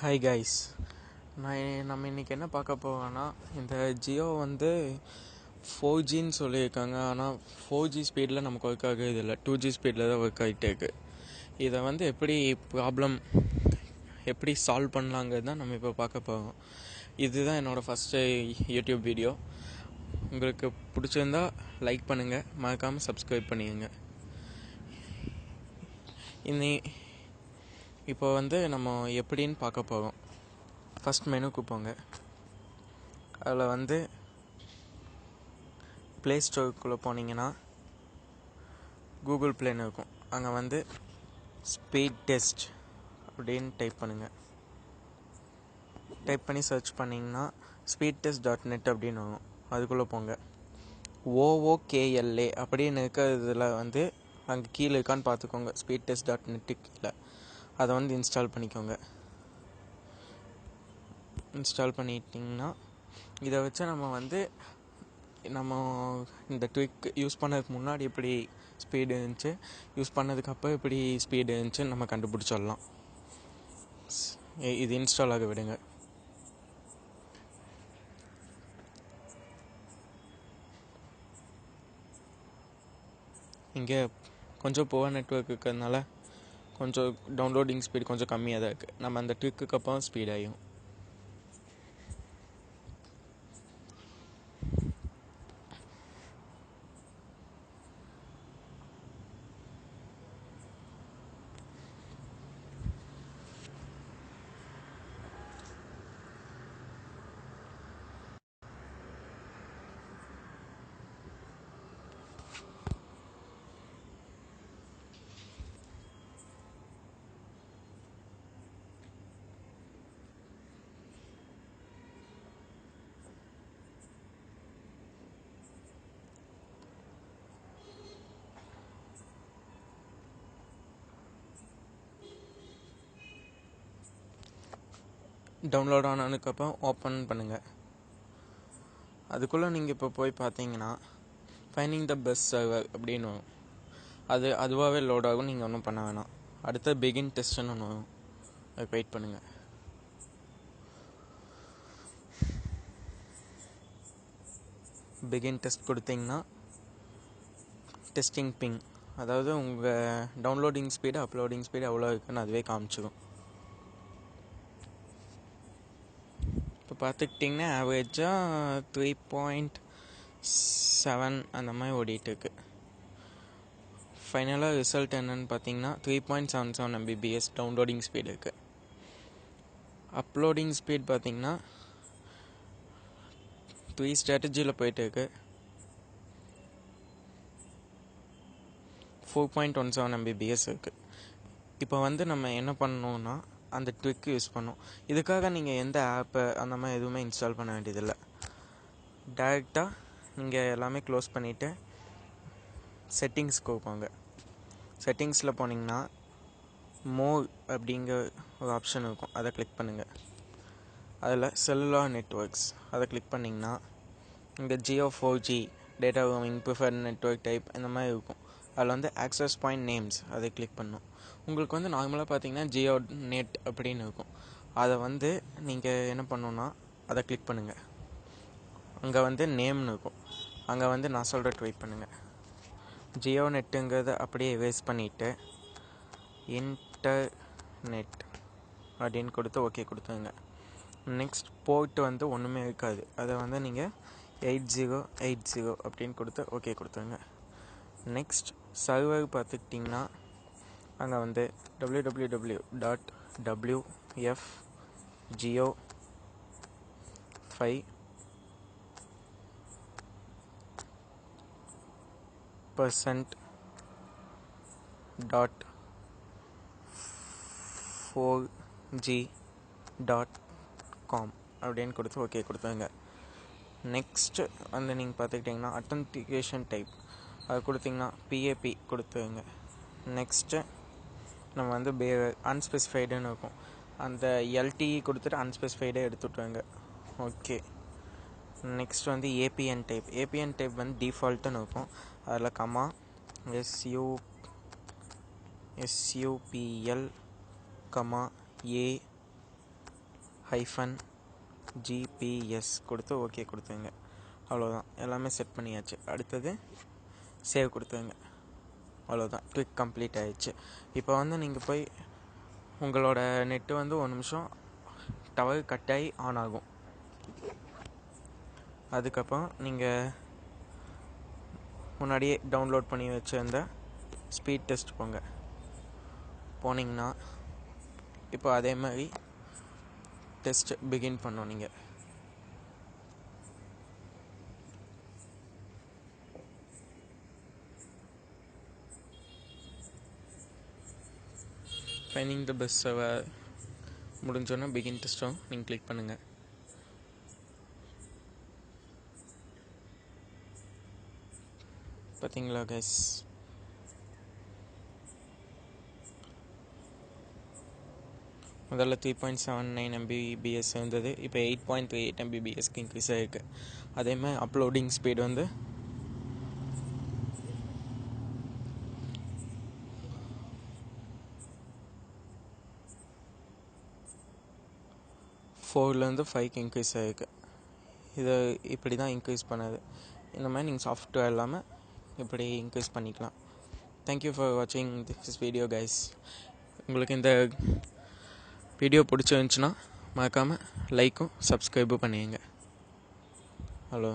Hi guys, நம்ம இன்றைக்கி என்ன பார்க்க போவோன்னா, இந்த ஜியோ வந்து 4Gன்னு சொல்லியிருக்காங்க. ஆனால் 4G ஸ்பீடில் நமக்கு ஒர்க் ஆகுது இல்லை, 2G ஸ்பீடில் தான் ஒர்க் ஆகிட்டே இருக்குது. இதை வந்து எப்படி சால்வ் பண்ணலாங்கிறது தான் நம்ம இப்போ பார்க்க போவோம். இதுதான் என்னோடய ஃபஸ்ட்டு யூடியூப் வீடியோ. உங்களுக்கு பிடிச்சிருந்தா லைக் பண்ணுங்கள், மறக்காமல் சப்ஸ்கிரைப் பண்ணிடுங்க. இப்போ வந்து நம்ம எப்படின்னு பார்க்க போகிறோம். ஃபஸ்ட் மெனுக்கு போங்க. அதில் வந்து ப்ளே ஸ்டோருக்குள்ளே போனீங்கன்னா கூகுள் ப்ளேன்னு இருக்கும். அங்கே வந்து ஸ்பீட் டெஸ்ட் அப்படின்னு டைப் பண்ணுங்கள். டைப் பண்ணி சர்ச் பண்ணிங்கன்னா speedtest.net அப்படின்னு வரும். அதுக்குள்ளே போங்க. OOKLA அப்படின்னு இருக்கிறதுல வந்து அங்கே கீழே இருக்கான்னு பார்த்துக்கோங்க. speedtest.net கீழே அதை வந்து இன்ஸ்டால் பண்ணிக்கோங்க. இன்ஸ்டால் பண்ணிட்டிங்கன்னா இதை வச்சு நம்ம இந்த ட்விக் யூஸ் பண்ணதுக்கு முன்னாடி எப்படி ஸ்பீடு இருந்துச்சு, யூஸ் பண்ணதுக்கப்புறம் எப்படி ஸ்பீடு இருந்துச்சுன்னு நம்ம கண்டுபிடிச்சிடலாம். இது இன்ஸ்டால் ஆக விடுங்க. இங்கே கொஞ்சம் புவர் நெட்வொர்க் இருக்கிறதுனால கொஞ்சம் டவுன்லோடிங் ஸ்பீடு கொஞ்சம் கம்மியாக தான் இருக்குது. நம்ம அந்த ட்விக்கு அப்புறம் ஸ்பீட் ஆகும். டவுன்லோட் ஆனதுக்கப்புறம் ஓப்பன் பண்ணுங்கள். அதுக்குள்ளே நீங்கள் இப்போ போய் பார்த்தீங்கன்னா ஃபைண்டிங் த பெஸ்ட் சர்வர் அப்படின்னு வரும். அதுவாகவே லோட் ஆகும். நீங்கள் ஒன்றும் பண்ண வேணாம். அடுத்த பிகின் டெஸ்ட்னு ஒன்று வரும். அதுக்கு வெயிட் பண்ணுங்கள். பிகின் டெஸ்ட் கொடுத்தீங்கன்னா டெஸ்டிங் பிங், அதாவது உங்கள் டவுன்லோடிங் ஸ்பீடு அப்லோடிங் ஸ்பீடு எவ்வளோ இருக்குன்னு அதுவே காமிச்சிடும். இப்போ பார்த்துக்கிட்டிங்கன்னா ஆவரேஜாக 3.7 அந்த மாதிரி ஓடிட்டுருக்கு. ஃபைனலாக ரிசல்ட் என்னன்னு பார்த்தீங்கன்னா 3.77 Mbps டவுன்லோடிங் ஸ்பீடு இருக்குது. அப்லோடிங் ஸ்பீட் பார்த்தீங்கன்னா 3 ஸ்ட்ராட்டஜியில் போயிட்டு இருக்கு. 4.17 Mbps இருக்குது. இப்போ வந்து நம்ம என்ன பண்ணணும்னா அந்த ட்விக் யூஸ் பண்ணோம். இதுக்காக நீங்கள் எந்த ஆப்பை அந்த மாதிரி எதுவுமே இன்ஸ்டால் பண்ண வேண்டியதில்லை. டைரெக்டாக நீங்கள் எல்லாமே க்ளோஸ் பண்ணிவிட்டு செட்டிங்ஸ்க்கு போங்க. செட்டிங்ஸில் போனீங்கன்னா மோர் அப்படிங்கிற ஒரு ஆப்ஷன் இருக்கும். அதை கிளிக் பண்ணுங்கள். அதில் செல்லுலார் நெட்வொர்க்ஸ் அதை கிளிக் பண்ணிங்கன்னா இங்கே Jio 4G data roaming preferred network type இந்த மாதிரி இருக்கும். அதில் வந்து ஆக்சஸ் பாயிண்ட் நேம்ஸ் அதை கிளிக் பண்ணணும். உங்களுக்கு வந்து நார்மலாக பார்த்தீங்கன்னா ஜியோ நெட் அப்படின்னு இருக்கும். அதை வந்து நீங்கள் என்ன பண்ணணுன்னா அதை கிளிக் பண்ணுங்கள். அங்கே வந்து நேம்னு இருக்கும். அங்கே வந்து நான் சொல்கிற வெயிட் பண்ணுங்கள். ஜியோ நெட்டுங்கிறத அப்படியே எரேஸ் பண்ணிவிட்டு இன்டர்நெட் அப்படின்னு கொடுத்து ஓகே கொடுத்துருங்க. நெக்ஸ்ட் போர்ட் வந்து ஒன்றுமே இருக்காது. அதை வந்து நீங்கள் 8080 அப்படின்னு கொடுத்து ஓகே கொடுத்துருங்க. நெக்ஸ்ட் சர்வர் பார்த்துக்கிட்டிங்கன்னா அங்கே வந்து www.wf0%.4g.com அப்படின்னு கொடுத்து ஓகே கொடுத்துருங்க. நெக்ஸ்ட்டு வந்து நீங்கள் பார்த்துக்கிட்டிங்கன்னா அத்தன்டிகேஷன் டைப் அது கொடுத்திங்கன்னா PAP கொடுத்துருங்க. நெக்ஸ்ட்டு நம்ம வந்து அன்ஸ்பெசிஃபைடுன்னு இருக்கும். அந்த LTE கொடுத்துட்டு அன்ஸ்பெசிஃபைடே எடுத்துவிட்டுருங்க. ஓகே. நெக்ஸ்ட் வந்து APN டைப் வந்து டிஃபால்ட்டுன்னு இருக்கும். அதில் comma SUPL comma A -GPS கொடுத்து ஓகே கொடுத்துங்க. அவ்வளோதான், எல்லாமே செட் பண்ணியாச்சு. அடுத்தது சேவ் கொடுத்துங்க. அவ்வளோதான், கிளிக் கம்ப்ளீட் ஆயிடுச்சு. இப்போ வந்து நீங்கள் போய் உங்களோட நெட்டு வந்து 1 நிமிஷம் டவர் கட் ஆகி ஆன் ஆகும். அதுக்கப்புறம் நீங்கள் முன்னாடியே டவுன்லோட் பண்ணி வச்சுருந்த ஸ்பீட் டெஸ்ட் போனீங்கன்னா இப்போ அதே மாதிரி டெஸ்ட் பிகின் பண்ணோம். நீங்கள் ஃபைண்டிங் த பெஸ்ட் சர்வர் முடிஞ்சோன்னா பிகின் டெஸ்ட்டும் நீங்கள் கிளிக் பண்ணுங்கள். பார்த்தீங்களா கைஸ், முதல்ல 3.79 Mbps இருந்தது, இப்போ 8.38 Mbpsக்கு இன்க்ரீஸ் ஆகிருக்கு. அதே மாதிரி அப்லோடிங் ஸ்பீட் வந்து 4லேருந்து 5க்கு இன்க்ரீஸ் ஆகிருக்கு. இதை இப்படி தான் இன்க்ரீஸ் பண்ணது. இந்த மாதிரி நீங்கள் சாஃப்ட்வேர் இல்லாமல் இப்படி இன்க்ரீஸ் பண்ணிக்கலாம். தேங்க்யூ ஃபார் வாட்சிங் திஸ் வீடியோ கைஸ். உங்களுக்கு இந்த வீடியோ பிடிச்சிருந்துச்சுன்னா மறக்காமல் லைக்கும் சப்ஸ்கிரைபும் பண்ணிடுங்க. ஹலோ.